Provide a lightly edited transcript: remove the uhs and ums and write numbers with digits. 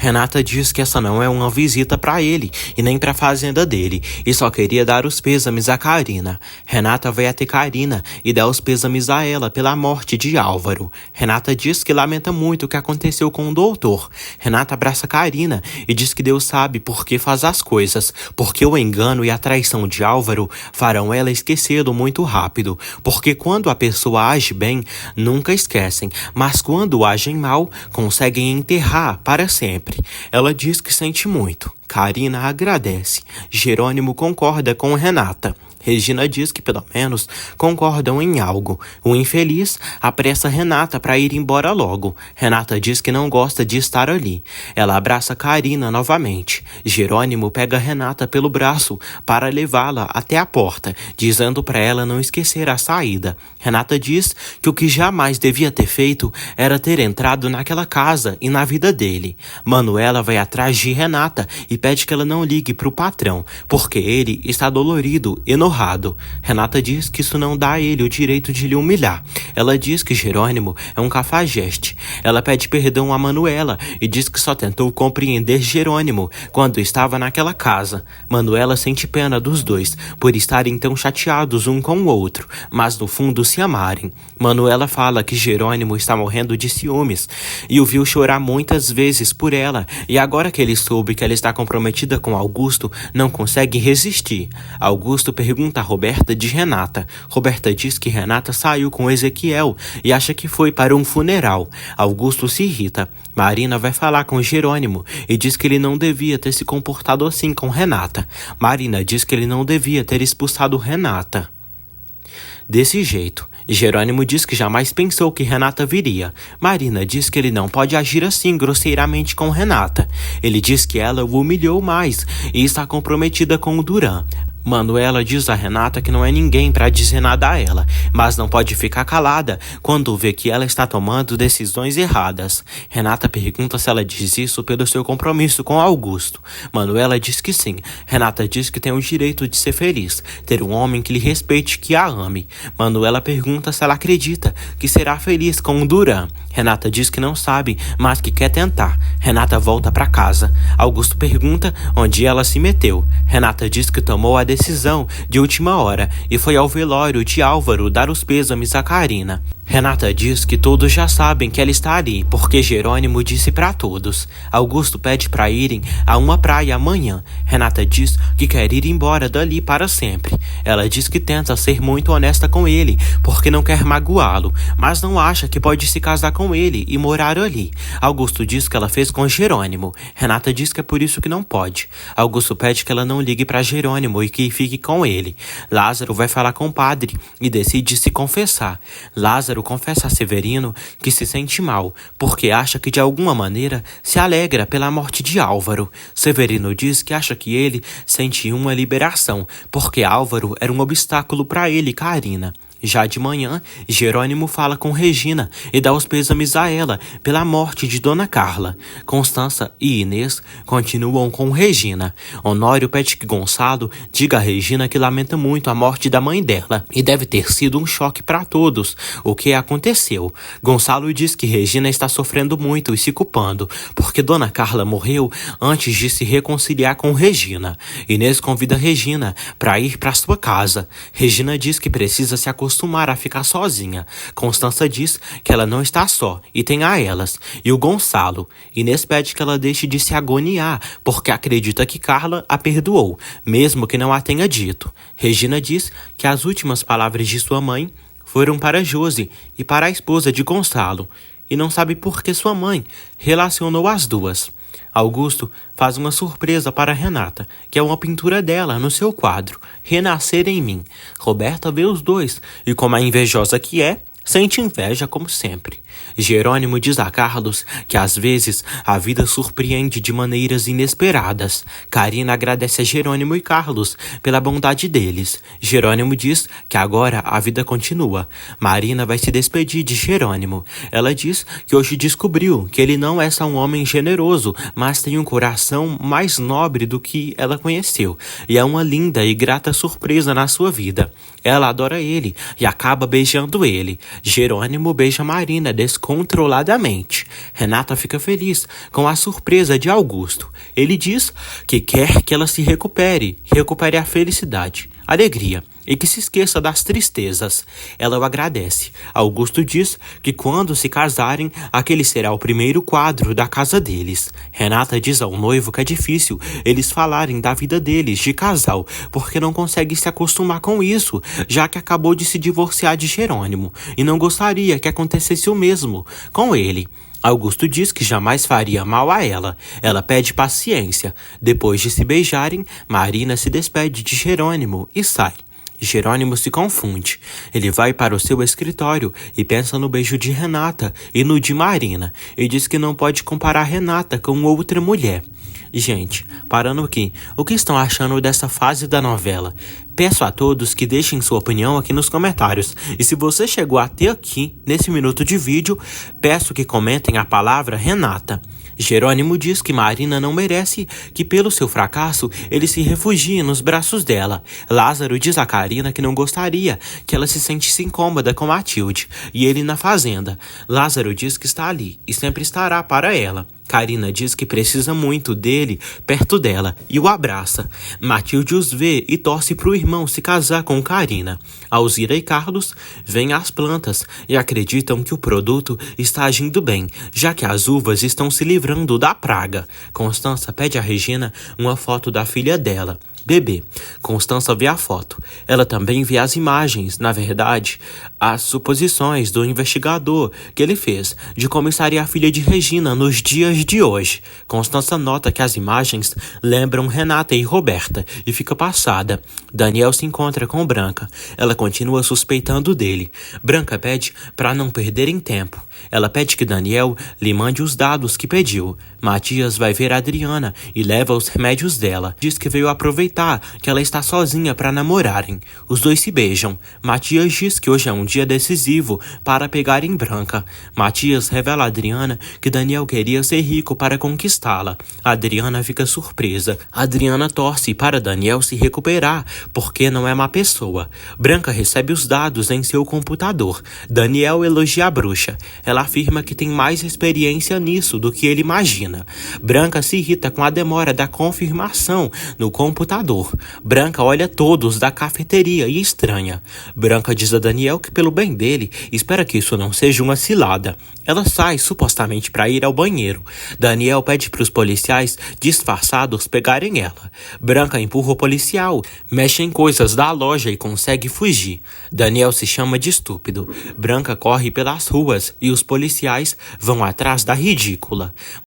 Renata diz que essa não é uma visita para ele e nem para a fazenda dele e só queria dar os pêsames a Karina. Renata vai até Karina e dá os pêsames a ela pela morte de Álvaro. Renata diz que lamenta muito o que aconteceu com o doutor. Renata abraça Karina e diz que Deus sabe por que faz as coisas, porque o engano e a traição de Álvaro farão ela esquecê-lo muito rápido, porque quando a pessoa age bem, nunca esquecem, mas quando agem mal, conseguem enterrar para sempre. Ela diz que sente muito. Karina agradece. Jerônimo concorda com Renata. Regina diz que pelo menos concordam em algo. O infeliz apressa Renata para ir embora logo. Renata diz que não gosta de estar ali. Ela abraça Karina novamente. Jerônimo pega Renata pelo braço para levá-la até a porta, dizendo para ela não esquecer a saída. Renata diz que o que jamais devia ter feito era ter entrado naquela casa e na vida dele. Manuela vai atrás de Renata e pede que ela não ligue para o patrão, porque ele está dolorido e enojado. Renata diz que isso não dá a ele o direito de lhe humilhar. Ela diz que Jerônimo é um cafajeste. Ela pede perdão a Manuela e diz que só tentou compreender Jerônimo quando estava naquela casa. Manuela sente pena dos dois por estarem tão chateados um com o outro, mas no fundo se amarem. Manuela fala que Jerônimo está morrendo de ciúmes e o viu chorar muitas vezes por ela, e agora que ele soube que ela está comprometida com Augusto, não consegue resistir. Augusto pergunta a Roberta de Renata. Roberta diz que Renata saiu com Ezequiel e acha que foi para um funeral. Augusto se irrita. Marina vai falar com Jerônimo e diz que ele não devia ter se comportado assim com Renata. Marina diz que ele não devia ter expulsado Renata desse jeito. Jerônimo diz que jamais pensou que Renata viria. Marina diz que ele não pode agir assim grosseiramente com Renata. Ele diz que ela o humilhou mais e está comprometida com o Duran. Manuela diz a Renata que não é ninguém para dizer nada a ela, mas não pode ficar calada quando vê que ela está tomando decisões erradas. Renata pergunta se ela diz isso pelo seu compromisso com Augusto. Manuela diz que sim. Renata diz que tem o direito de ser feliz, ter um homem que lhe respeite, que a ame. Manuela pergunta se ela acredita que será feliz com o Duran. Renata diz que não sabe, mas que quer tentar. Renata volta para casa. Augusto pergunta onde ela se meteu. Renata diz que tomou a decisão de última hora e foi ao velório de Álvaro dar os pêsames a Karina. Renata diz que todos já sabem que ela está ali, porque Jerônimo disse para todos. Augusto pede para irem a uma praia amanhã. Renata diz que quer ir embora dali para sempre. Ela diz que tenta ser muito honesta com ele, porque não quer magoá-lo, mas não acha que pode se casar com ele e morar ali. Augusto diz que ela fez com Jerônimo. Renata diz que é por isso que não pode. Augusto pede que ela não ligue para Jerônimo e que fique com ele. Lázaro vai falar com o padre e decide se confessar. Lázaro confessa a Severino que se sente mal, porque acha que de alguma maneira se alegra pela morte de Álvaro. Severino diz que acha que ele sente uma liberação, porque Álvaro era um obstáculo para ele e Karina. Já de manhã, Jerônimo fala com Regina e dá os pêsames a ela pela morte de Dona Carla. Constança e Inês continuam com Regina. Honório pede que Gonçalo diga a Regina que lamenta muito a morte da mãe dela e deve ter sido um choque para todos o que aconteceu. Gonçalo diz que Regina está sofrendo muito e se culpando, porque Dona Carla morreu antes de se reconciliar com Regina. Inês convida Regina para ir para sua casa. Regina diz que precisa se acostumar a ficar sozinha. Constança diz que ela não está só e tem a elas e o Gonçalo. Inês pede que ela deixe de se agoniar, porque acredita que Carla a perdoou, mesmo que não a tenha dito. Regina diz que as últimas palavras de sua mãe foram para Josi e para a esposa de Gonçalo, e não sabe por que sua mãe relacionou as duas. Augusto faz uma surpresa para Renata, que é uma pintura dela no seu quadro, Renascer em Mim. Roberta vê os dois e, como a invejosa que é, sente inveja como sempre. Jerônimo diz a Carlos que às vezes a vida surpreende de maneiras inesperadas. Karina agradece a Jerônimo e Carlos pela bondade deles. Jerônimo diz que agora a vida continua. Marina vai se despedir de Jerônimo. Ela diz que hoje descobriu que ele não é só um homem generoso, mas tem um coração mais nobre do que ela conheceu, e é uma linda e grata surpresa na sua vida. Ela adora ele e acaba beijando ele. Jerônimo beija Marina descontroladamente. Renata fica feliz com a surpresa de Augusto. Ele diz que quer que ela se recupere a felicidade, alegria e que se esqueça das tristezas. Ela o agradece. Augusto diz que quando se casarem, aquele será o primeiro quadro da casa deles. Renata diz ao noivo que é difícil eles falarem da vida deles de casal, porque não consegue se acostumar com isso, já que acabou de se divorciar de Jerônimo e não gostaria que acontecesse o mesmo com ele. Augusto diz que jamais faria mal a ela. Ela pede paciência. Depois de se beijarem, Marina se despede de Jerônimo e sai. Jerônimo se confunde. Ele vai para o seu escritório e pensa no beijo de Renata e no de Marina, e diz que não pode comparar Renata com outra mulher. Gente, parando aqui, o que estão achando dessa fase da novela? Peço a todos que deixem sua opinião aqui nos comentários. E se você chegou até aqui, nesse minuto de vídeo, peço que comentem a palavra Renata. Jerônimo diz que Marina não merece que, pelo seu fracasso, ele se refugie nos braços dela. Lázaro diz a Karina que não gostaria que ela se sentisse incômoda com Matilde e ele na fazenda. Lázaro diz que está ali e sempre estará para ela. Karina diz que precisa muito dele perto dela e o abraça. Matilde os vê e torce para o irmão se casar com Karina. Alzira e Carlos veem as plantas e acreditam que o produto está agindo bem, já que as uvas estão se livrando da praga. Constança pede a Regina uma foto da filha dela, bebê. Constança vê a foto. Ela também vê as imagens, na verdade, as suposições do investigador que ele fez de como estaria a filha de Regina nos dias de hoje. Constança nota que as imagens lembram Renata e Roberta e fica passada. Daniel se encontra com Branca. Ela continua suspeitando dele. Branca pede para não perderem tempo. Ela pede que Daniel lhe mande os dados que pediu. Matias vai ver a Adriana e leva os remédios dela. Diz que veio aproveitar que ela está sozinha para namorarem. Os dois se beijam. Matias diz que hoje é um dia decisivo para pegarem Branca. Matias revela a Adriana que Daniel queria ser rico para conquistá-la. Adriana fica surpresa. Adriana torce para Daniel se recuperar, porque não é má pessoa. Branca recebe os dados em seu computador. Daniel elogia a bruxa. Ela afirma que tem mais experiência nisso do que ele imagina. Branca se irrita com a demora da confirmação no computador. Branca olha todos da cafeteria e estranha. Branca diz a Daniel que, pelo bem dele, espera que isso não seja uma cilada. Ela sai supostamente para ir ao banheiro. Daniel pede para os policiais disfarçados pegarem ela. Branca empurra o policial, mexe em coisas da loja e consegue fugir. Daniel se chama de estúpido. Branca corre pelas ruas e os policiais vão atrás da ridícula.